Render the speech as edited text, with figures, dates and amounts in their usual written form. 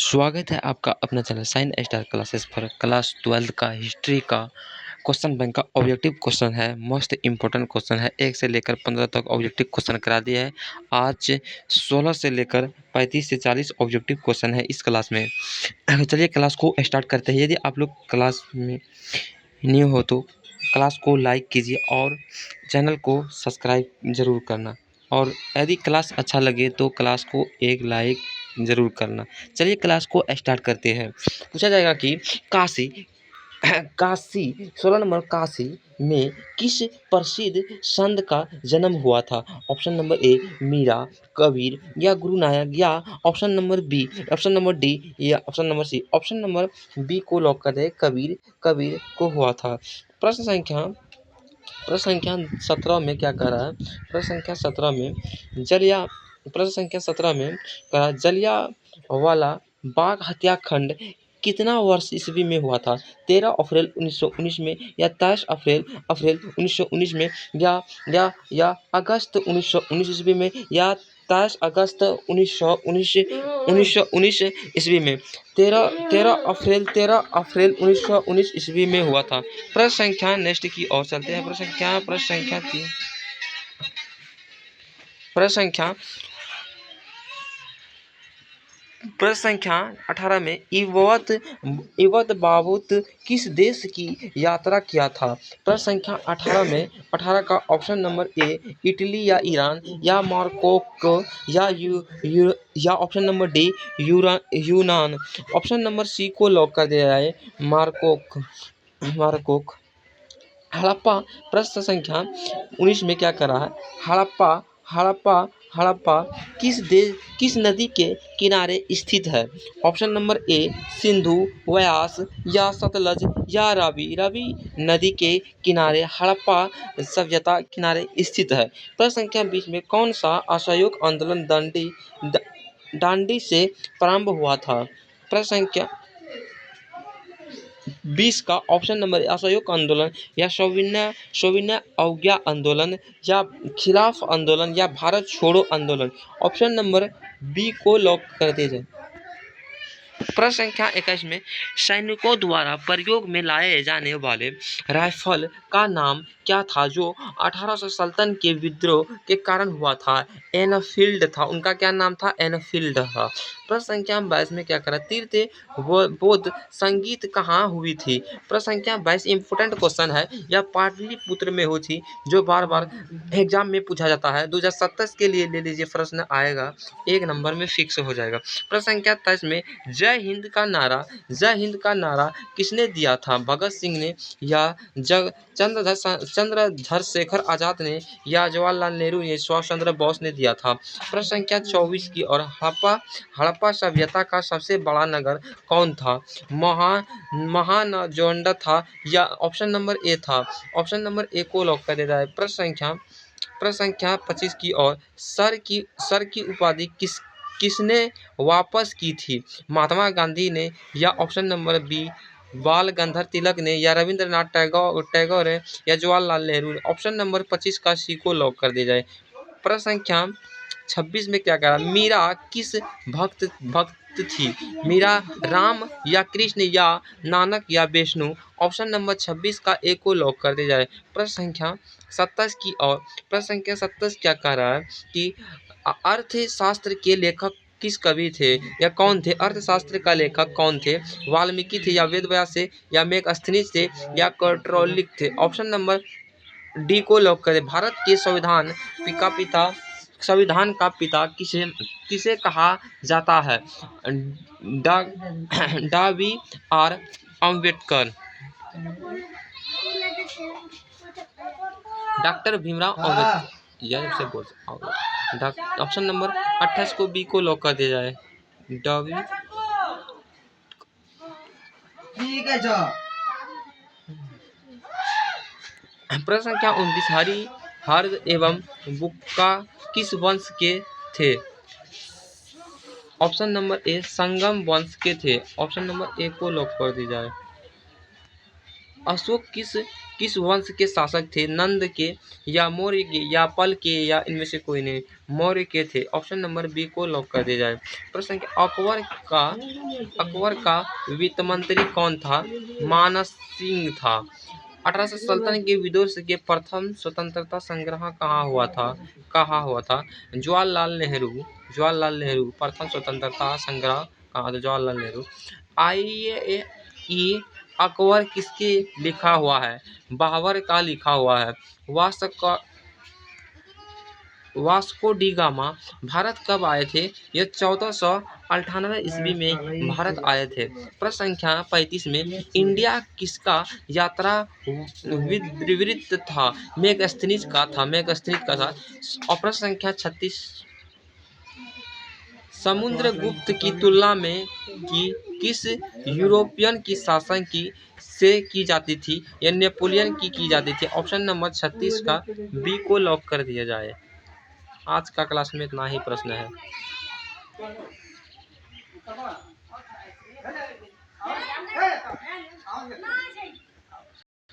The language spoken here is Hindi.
स्वागत है आपका अपना चैनल साइन स्टार क्लासेस पर। क्लास 12 का हिस्ट्री का क्वेश्चन बैंक का ऑब्जेक्टिव क्वेश्चन है। मोस्ट इंपॉर्टेंट क्वेश्चन है। 1 से लेकर 15 तक ऑब्जेक्टिव क्वेश्चन करा दिया है। आज 16 से लेकर 35 से 40 ऑब्जेक्टिव क्वेश्चन है इस क्लास में। चलिए क्लास को स्टार्ट करते हैं। यदि आप लोग क्लास में न्यू हो तो क्लास को लाइक कीजिए और चैनल को सब्सक्राइब ज़रूर करना, और यदि क्लास अच्छा लगे तो क्लास को एक लाइक ज़रूर करना। चलिए क्लास को स्टार्ट करते हैं। पूछा जाएगा कि काशी काशी 16 नंबर, काशी में किस प्रसिद्ध संत का जन्म हुआ था? Option number A Meera, Kabir या गुरु नानक, या option number B, option number D, या option number C. Option number B को लॉक कर दे। कबीर कबीर को हुआ था। प्रश्न संख्या 17 में क्या कह रहा है? प्रश्न संख्या 17 में जलिया प्रश्न संख्या 17 में कह रहा है जलियांवाला बाग हत्याकांड कितना वर्ष ईस्वी में हुआ था? 13 अप्रैल 1919 में, या 23 अप्रैल 1919 में, या अगस्त 1919 ईस्वी में, या 23 अगस्त 1919 ईस्वी में। 13 अप्रैल 1919 ईस्वी में हुआ था। प्रश्न संख्या नेक्स्ट की ओर चलते हैं। प्रश्न संख्या 18 में इवत बाबूत किस देश की यात्रा किया था? प्रश्न संख्या 18 में 18 का ऑप्शन नंबर ए इटली या ईरान, या मार्कोक, या ऑप्शन नंबर डी यूनान। ऑप्शन नंबर सी को लॉक कर दिया जाए। मार्कोक। हड़प्पा। प्रश्न संख्या 19 में क्या कर रहा है? हड़प्पा किस नदी के किनारे स्थित है? ऑप्शन नंबर ए सिंधु, व्यास, या सतलज, या रावी नदी के किनारे हड़प्पा सभ्यता किनारे स्थित है। प्रश्न संख्या 20 में कौन सा असहयोग आंदोलन दांडी से प्रारंभ हुआ था? प्रश्न संख्या 20 का ऑप्शन नंबर असहयोग आंदोलन, या सविनय अवज्ञा आंदोलन, या खिलाफ आंदोलन, या भारत छोड़ो आंदोलन। ऑप्शन नंबर बी को लॉक कर दीजिए। प्रश्न संख्या 21 में सैनिकों द्वारा प्रयोग में लाए जाने वाले राइफल का नाम क्या था जो 1857 के विद्रोह के कारण हुआ था? एनफील्ड था। उनका क्या नाम था? एनफील्ड था। प्रश्न संख्या 22 में क्या करा? तीर्थ बौद्ध संगीत कहाँ हुई थी? प्रश्न संख्या 22 इंपोर्टेंट क्वेश्चन है। यह पाटलिपुत्र में हुई थी, जो बार बार एग्जाम में पूछा जाता है। 2027 के लिए ले लीजिए, प्रश्न आएगा 1 नंबर में फिक्स हो जाएगा। प्रश्न संख्या 23 में जय हिंद का नारा किसने दिया था? भगत सिंह ने, या चंद्रशेखर आजाद ने, या जवाहरलाल नेहरू ने, सुभाष चंद्र बोस ने दिया था। प्रश्न संख्या 24 की और हड़प्पा सभ्यता का सबसे बड़ा नगर कौन था? महानजोंडा था, या ऑप्शन नंबर ए था। ऑप्शन नंबर ए को लॉक कर दिया जाए। प्रश्न संख्या 25 की और सर की उपाधि किसने वापस की थी? महात्मा गांधी ने, या ऑप्शन नंबर बी बाल गंगाधर तिलक ने, या रविंद्रनाथ टैगोर ने, या जवाहरलाल नेहरू ने। ऑप्शन नंबर 25 का सी को लॉक कर दिया जाए। प्रश्न संख्या 26 में क्या कहा? मीरा किस भक्त थी? मीरा राम, या कृष्ण, या नानक, या विष्णु। ऑप्शन नंबर 26 का ए को लॉक कर दिया जाए। प्रश्न संख्या 27 की और प्रश्न संख्या 27 क्या कह रहा है कि अर्थशास्त्र के लेखक किस कवि थे, या कौन थे? अर्थशास्त्र का लेखक कौन थे? वाल्मीकि थे, या वेदव्यास थे, या मेघस्थनीज थे, या कौटिल्य थे। ऑप्शन नंबर डी को लॉक करें। भारत के संविधान का पिता किसे कहा जाता है? Dr B R Ambedkar, doctor Bhimrao Ambedkar, यह से बोल। ऑप्शन नंबर 28 को बी को लॉक कर दिया जाए। प्रश्न संख्या 29 हर्ष एवं बुक्का किस वंश के थे? ऑप्शन नंबर ए संगम वंश के थे। ऑप्शन नंबर ए को लॉक कर दी जाए। अशोक किस किस वंश के शासक थे? नंद के या मौर्य के या पल के या इनमें से कोई नहीं? मौर्य के थे। ऑप्शन नंबर बी को लॉक कर दिया जाए। प्रश्न संख्या अकबर का वित्त मंत्री कौन था? मानस सिंह था। 1857 के विध्वंस के प्रथम स्वतंत्रता संग्राम कहाँ हुआ था? जवाहरलाल नेहरू प्रथम स्वतंत्रता संग्राम कहाँ था? जवाहरलाल नेहरू। आइए ये अकबर किसके लिखा हुआ है? बाबर का लिखा हुआ है। वास्को डी गामा भारत कब आए थे? ये 1498 ईस्वी में भारत आए थे। प्रश्न संख्या 35 में इंडिया किसका यात्रा वृत्त था? मेगास्थनीज का था। और प्रश्न संख्या 36 समुद्रगुप्त की तुलना में किस यूरोपियन की शासन से की जाती थी या नेपोलियन की जाती थी? ऑप्शन नंबर 36 का बी को लॉक कर दिया जाए। आज का क्लास में इतना ही प्रश्न है।